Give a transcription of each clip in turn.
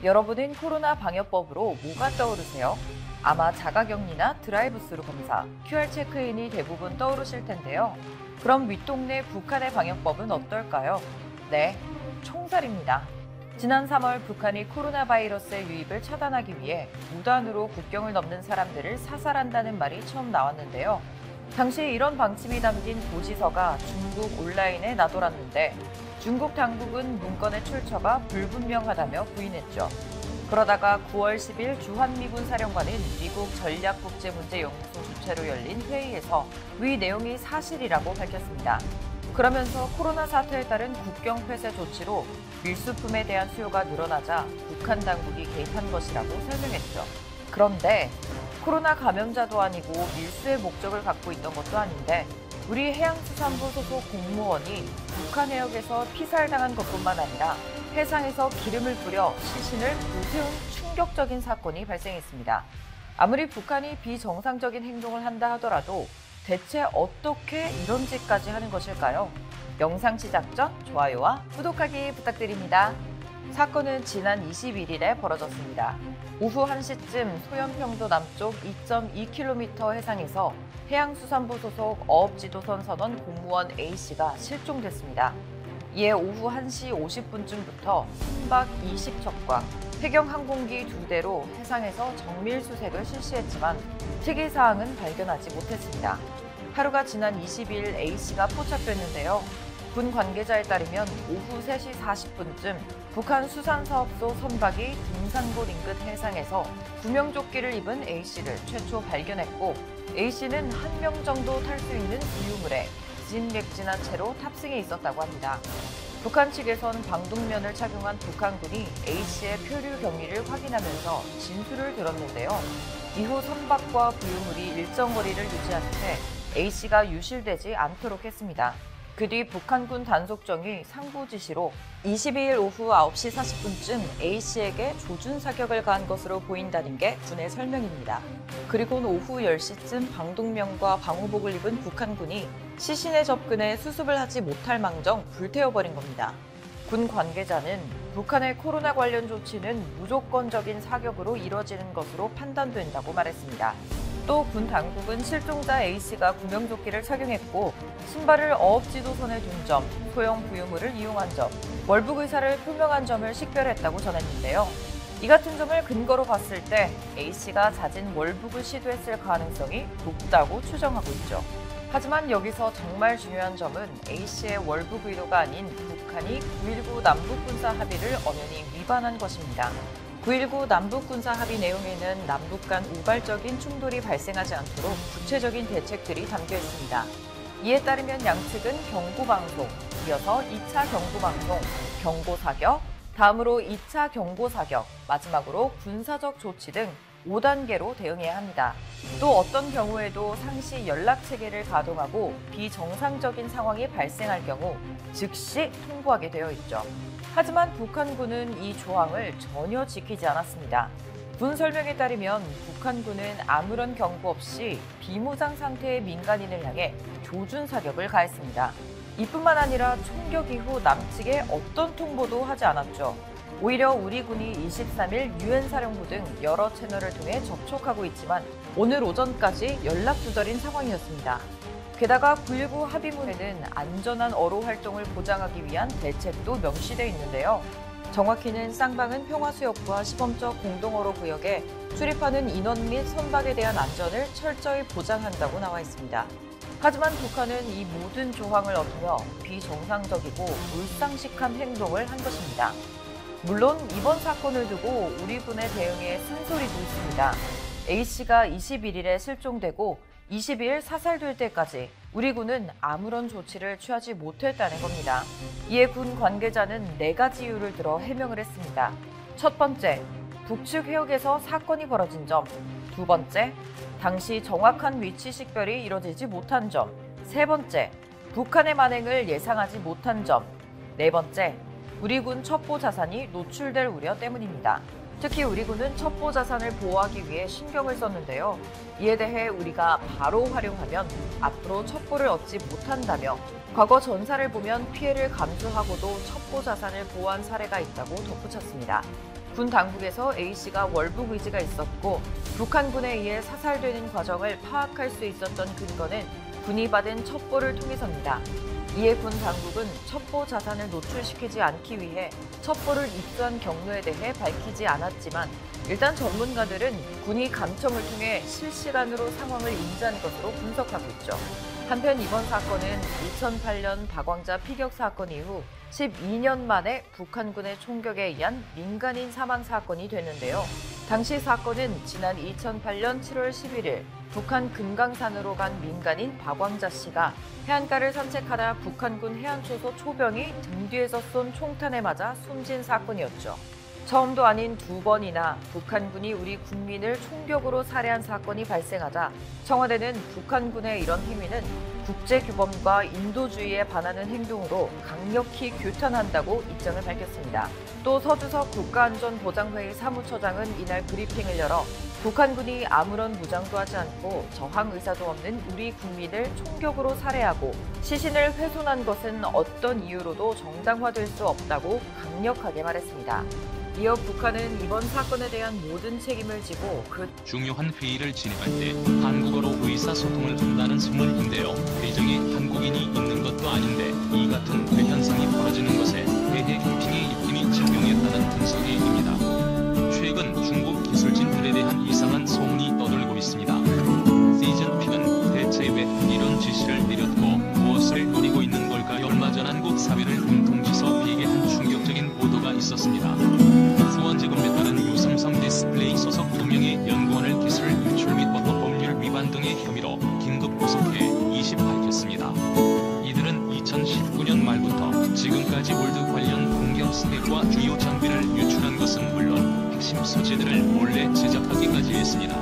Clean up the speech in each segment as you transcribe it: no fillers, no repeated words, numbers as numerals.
여러분은 코로나 방역법으로 뭐가 떠오르세요? 아마 자가격리나 드라이브스루 검사, QR 체크인이 대부분 떠오르실 텐데요. 그럼 윗동네 북한의 방역법은 어떨까요? 네, 총살입니다. 지난 3월 북한이 코로나 바이러스의 유입을 차단하기 위해 무단으로 국경을 넘는 사람들을 사살한다는 말이 처음 나왔는데요. 당시 이런 방침이 담긴 고지서가 중국 온라인에 나돌았는데 중국 당국은 문건의 출처가 불분명하다며 부인했죠. 그러다가 9월 10일 주한미군 사령관은 미국 전략국제문제연구소 주최로 열린 회의에서 위 내용이 사실이라고 밝혔습니다. 그러면서 코로나 사태에 따른 국경 폐쇄 조치로 밀수품에 대한 수요가 늘어나자 북한 당국이 개입한 것이라고 설명했죠. 그런데 코로나 감염자도 아니고 밀수의 목적을 갖고 있던 것도 아닌데 우리 해양수산부 소속 공무원이 북한 해역에서 피살당한 것뿐만 아니라 해상에서 기름을 뿌려 시신을 부세운 충격적인 사건이 발생했습니다. 아무리 북한이 비정상적인 행동을 한다 하더라도 대체 어떻게 이런 짓까지 하는 것일까요? 영상 시작 전 좋아요와 구독하기 부탁드립니다. 사건은 지난 21일에 벌어졌습니다. 오후 1시쯤 소연평도 남쪽 2.2km 해상에서 해양수산부 소속 어업지도선 선원 공무원 A씨가 실종됐습니다. 이에 오후 1시 50분쯤부터 선박 20척과 해경항공기 2대로 해상에서 정밀수색을 실시했지만 특이사항은 발견하지 못했습니다. 하루가 지난 22일 A씨가 포착됐는데요. 군 관계자에 따르면 오후 3시 40분쯤 북한 수산사업소 선박이 등산곳 인근 해상에서 구명조끼를 입은 A씨를 최초 발견했고 A씨는 1명 정도 탈 수 있는 구유물에 진맥진한 채로 탑승해 있었다고 합니다. 북한 측에선 방독면을 착용한 북한군이 A씨의 표류 경위를 확인하면서 진술을 들었는데요. 이후 선박과 구유물이 일정 거리를 유지한 채 A씨가 유실되지 않도록 했습니다. 그 뒤 북한군 단속정이 상부 지시로 22일 오후 9시 40분쯤 A씨에게 조준 사격을 가한 것으로 보인다는 게 군의 설명입니다. 그리고는 오후 10시쯤 방독면과 방호복을 입은 북한군이 시신에 접근해 수습을 하지 못할 망정 불태워버린 겁니다. 군 관계자는 북한의 코로나 관련 조치는 무조건적인 사격으로 이뤄지는 것으로 판단된다고 말했습니다. 또 군 당국은 실종자 A씨가 구명조끼를 착용했고 신발을 어업지도선에 둔 점, 소형 구유물을 이용한 점, 월북 의사를 표명한 점을 식별했다고 전했는데요. 이 같은 점을 근거로 봤을 때 A씨가 잦은 월북을 시도했을 가능성이 높다고 추정하고 있죠. 하지만 여기서 정말 중요한 점은 A씨의 월북 의도가 아닌 북한이 9.19 남북군사 합의를 엄연히 위반한 것입니다. 9.19 남북군사 합의 내용에는 남북 간 우발적인 충돌이 발생하지 않도록 구체적인 대책들이 담겨 있습니다. 이에 따르면 양측은 경고방송, 이어서 2차 경고방송, 경고사격, 다음으로 2차 경고사격, 마지막으로 군사적 조치 등 5단계로 대응해야 합니다. 또 어떤 경우에도 상시 연락체계를 가동하고 비정상적인 상황이 발생할 경우 즉시 통보하게 되어 있죠. 하지만 북한군은 이 조항을 전혀 지키지 않았습니다. 군 설명에 따르면 북한군은 아무런 경고 없이 비무장 상태의 민간인을 향해 조준 사격을 가했습니다. 이뿐만 아니라 총격 이후 남측에 어떤 통보도 하지 않았죠. 오히려 우리 군이 23일 유엔 사령부 등 여러 채널을 통해 접촉하고 있지만 오늘 오전까지 연락 두절인 상황이었습니다. 게다가 9.19 합의문에는 안전한 어로 활동을 보장하기 위한 대책도 명시되어 있는데요. 정확히는 쌍방은 평화수역부와 시범적 공동어로 구역에 출입하는 인원 및 선박에 대한 안전을 철저히 보장한다고 나와 있습니다. 하지만 북한은 이 모든 조항을 어기며 비정상적이고 물상식한 행동을 한 것입니다. 물론 이번 사건을 두고 우리 군의 대응에 쓴소리도 있습니다. A씨가 21일에 실종되고 22일 사살될 때까지 우리 군은 아무런 조치를 취하지 못했다는 겁니다. 이에 군 관계자는 4가지 이유를 들어 해명을 했습니다. 첫 번째, 북측 해역에서 사건이 벌어진 점. 두 번째, 당시 정확한 위치 식별이 이뤄지지 못한 점. 세 번째, 북한의 만행을 예상하지 못한 점. 네 번째, 우리 군 첩보 자산이 노출될 우려 때문입니다. 특히 우리 군은 첩보 자산을 보호하기 위해 신경을 썼는데요. 이에 대해 우리가 바로 활용하면 앞으로 첩보를 얻지 못한다며 과거 전사를 보면 피해를 감수하고도 첩보 자산을 보호한 사례가 있다고 덧붙였습니다. 군 당국에서 A씨가 월북 의지가 있었고 북한군에 의해 사살되는 과정을 파악할 수 있었던 근거는 군이 받은 첩보를 통해서입니다. 이에 군 당국은 첩보 자산을 노출시키지 않기 위해 첩보를 입수한 경로에 대해 밝히지 않았지만 일단 전문가들은 군이 감청을 통해 실시간으로 상황을 인지한 것으로 분석하고 있죠. 한편 이번 사건은 2008년 박왕자 피격 사건 이후 12년 만에 북한군의 총격에 의한 민간인 사망 사건이 됐는데요. 당시 사건은 지난 2008년 7월 11일 북한 금강산으로 간 민간인 박왕자 씨가 해안가를 산책하다 북한군 해안초소 초병이 등 뒤에서 쏜 총탄에 맞아 숨진 사건이었죠. 처음도 아닌 두 번이나 북한군이 우리 국민을 총격으로 살해한 사건이 발생하자 청와대는 북한군의 이런 행위는 국제규범과 인도주의에 반하는 행동으로 강력히 규탄한다고 입장을 밝혔습니다. 또 서주석 국가안전보장회의 사무처장은 이날 브리핑을 열어 북한군이 아무런 무장도 하지 않고 저항 의사도 없는 우리 국민을 총격으로 살해하고 시신을 훼손한 것은 어떤 이유로도 정당화될 수 없다고 강력하게 말했습니다. 이어 북한은 이번 사건에 대한 모든 책임을 지고 중요한 회의를 진행할 때 한국어로 의사소통을 한다는 소문인데요. 회장에 한국인이 있는 것도 아닌데 이 같은 현상이 벌어지는 것에 대해 캠핑의 입김이 작용했다는 분석입니다. 최근 중국 기술진들에 대한 이상한 소문이 떠돌고 있습니다. 시진핑은 대체 왜 이런 지시를 내렸고 무엇을 노리고 있는 걸까요? 얼마 전 한국 사회를 분통지서 비계한 충격적인 보도가 있었습니다. 수원지검에 따른 유삼성 디스플레이 소속 2명의 연구원을 기술 유출 및 법률 위반 등의 혐의로 긴급 구속해 20 밝혔습니다. 이들은 2019년 말부터 지금까지 월드 관련 공격 스펙과 주요 장비를 유출한 것은 물론 핵심 소재들을 몰래 제작하기까지 했습니다.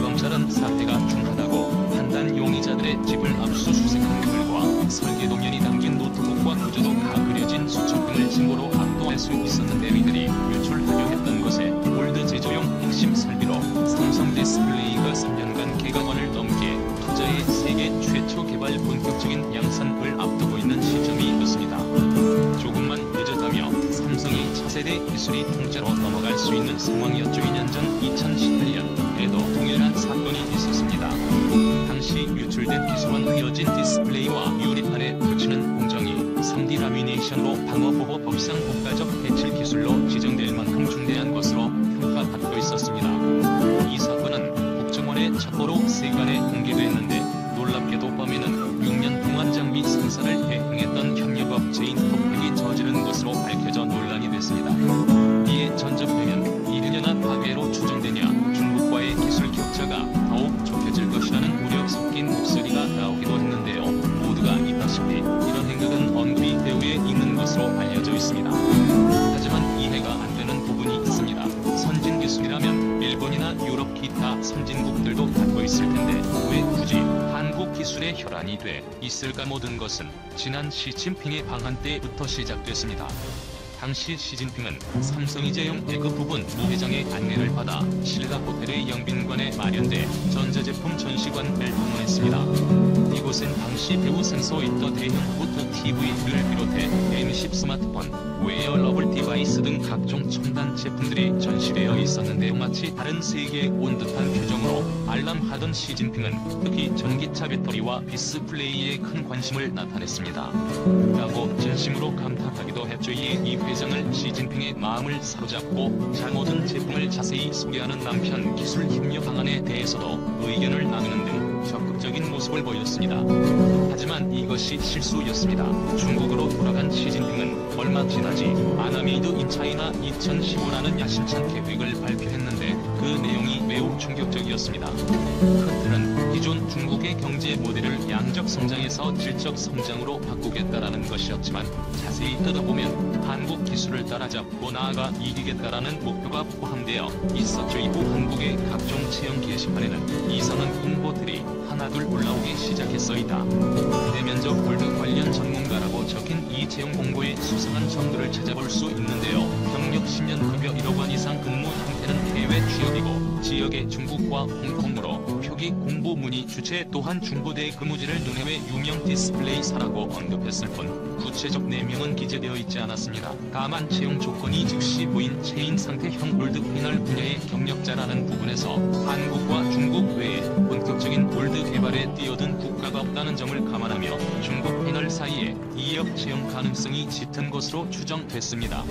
검찰은 사태가 중하다고 판단 용의자들의 집을 압수수색한 결과 설계 동연이 담긴 노트북과 구조도가 그려진 수첩 등을 증거로 압도할 수 있었는데 이들이 유출하려 했던 것에 올드 제조용 핵심 설비로 삼성 디스플레이가 3년간 개강원을 넘게 투자해 세계 최초 개발 본격적인 양산을 앞두고 있는 시점이었습니다. 조금만 늦었다며 삼성이 차세대 기술이 통째로 넘어갈 수 있는 상황이었죠. 2년 전 2018년에도 동일한 사건이 있었습니다. 당시 유출된 기술은 휘어진 디스플레이와 유리판에 붙이는 공정이 3D 라미네이션으로 방어보호 법상 국가적 해칠 기술로 지정될 만큼 중대한 것으로 평가받고 있었습니다. 이 사건은 국정원의 첩보로 세간에 공개됐는데 놀랍게도 범인은 6년 동안 장비 생산을 대행했던 협력업체인 톱팩이 저지른 것으로 밝혀져 논란이 됐습니다. 이에 전접되면 이르려나 파괴로 추정되냐 중국과의 기술 격차가 더욱 좁혀질 것이라는 우려 섞인 목소리가 나오기도 했는데요. 모두가 있다시피 이런 행각은 언급이 배후에 있는 것으로 알려져 있습니다. 하지만 이해가 안 되는 부분이 있습니다. 선진 기술이라면 일본이나 유럽 기타 선진국들도 갖고 있을 텐데 왜 굳이 한국 기술의 혈안이 돼 있을까? 모든 것은 지난 시진핑의 방한 때부터 시작됐습니다. 당시 시진핑은 삼성이재용 배급 부분 부회장의 안내를 받아 신라 호텔의 영빈관에 마련돼 전자제품 전시관을 방문했습니다. 이곳엔 당시 배우 생소 있던 대형 후트 TV를 비롯해 M10 스마트폰, 웨어러블 디바이스 등 각종 첨단 제품들이 전시되어 있었는데 마치 다른 세계에 온 듯한 표정으로 알람하던 시진핑은 특히 전기차 배터리와 디스플레이에 큰 관심을 나타냈습니다. 라고 진심으로 감탄하기도 했죠. 이에 이 회장을 시진핑의 마음을 사로잡고 잘 모든 제품을 자세히 소개하는 남편 기술 협력 방안에 대해서도 의견을 나누는 등 적극적인 모습을 보였습니다. 하지만 이것이 실수였습니다. 중국으로 돌아간 시진핑은 얼마 지나지 않아 메이드 인 차이나 2015라는 야심찬 계획을 발표했는데 그 내용이 매우 충격적이었습니다. 그 틀은 기존 중국의 경제 모델을 양적 성장에서 질적 성장으로 바꾸겠다라는 것이었지만 자세히 뜯어보면 한국 기술을 따라잡고 나아가 이기겠다라는 목표가 포함되어 있었죠. 이후 한국의 각종 체험 게시판에는 이상한 홍보들이 하나둘 올라오기 시작했어이다. 대면적 월드 관련 전문가라고 적힌 이 채용 공고의 수상한 점들을 찾아볼 수 있는데요. 경력 10년 급여 1억 원 이상 근무 형태는 해외 취업이고 지역의 중국과 홍콩으로 표기 공보문의 주체 또한 중부대 근무지를 눈해외 유명 디스플레이사라고 언급했을 뿐 구체적 내명은 기재되어 있지 않았습니다. 다만 채용 조건이 즉시 보인 체인 상태형 올드 패널 분야의 경력자라는 부분에서 한국과 중국 외에 본격적인 올드 개발에 뛰어든 국가가 없다는 점을 감안하며 중국 패널 사이에 이역 채용 가능성이 짙은 것으로 추정됐습니다.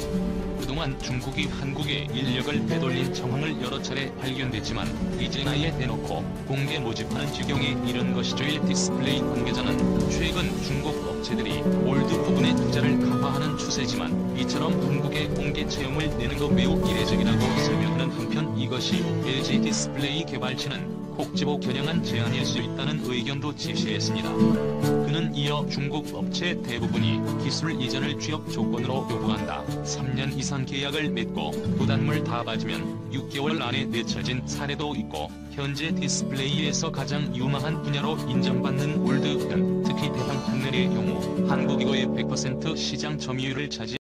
그동안 중국이 한국에 인력을 되돌린 정황을 여러 차례 발견됐지만 이젠 아예 대놓고 공개 모집하는 지경에 이른 것이죠. 디스플레이 관계자는 최근 중국 업체들이 올드 부분의 투자를 강화하는 추세지만 이처럼 한국에 공개 채용을 내는 거 매우 이례적이라고 설명하는 한편 이것이 LG 디스플레이 개발진은 혹지보 겨냥한 제안일 수 있다는 의견도 제시했습니다. 그는 이어 중국 업체 대부분이 기술 이전을 취업 조건으로 요구한다. 3년 이상 계약을 맺고 부담을 다 빠지면 6개월 안에 내쳐진 사례도 있고 현재 디스플레이에서 가장 유망한 분야로 인정받는 올드펜, 특히 대상 판넬의 경우 한국 이거의 100% 시장 점유율을 차지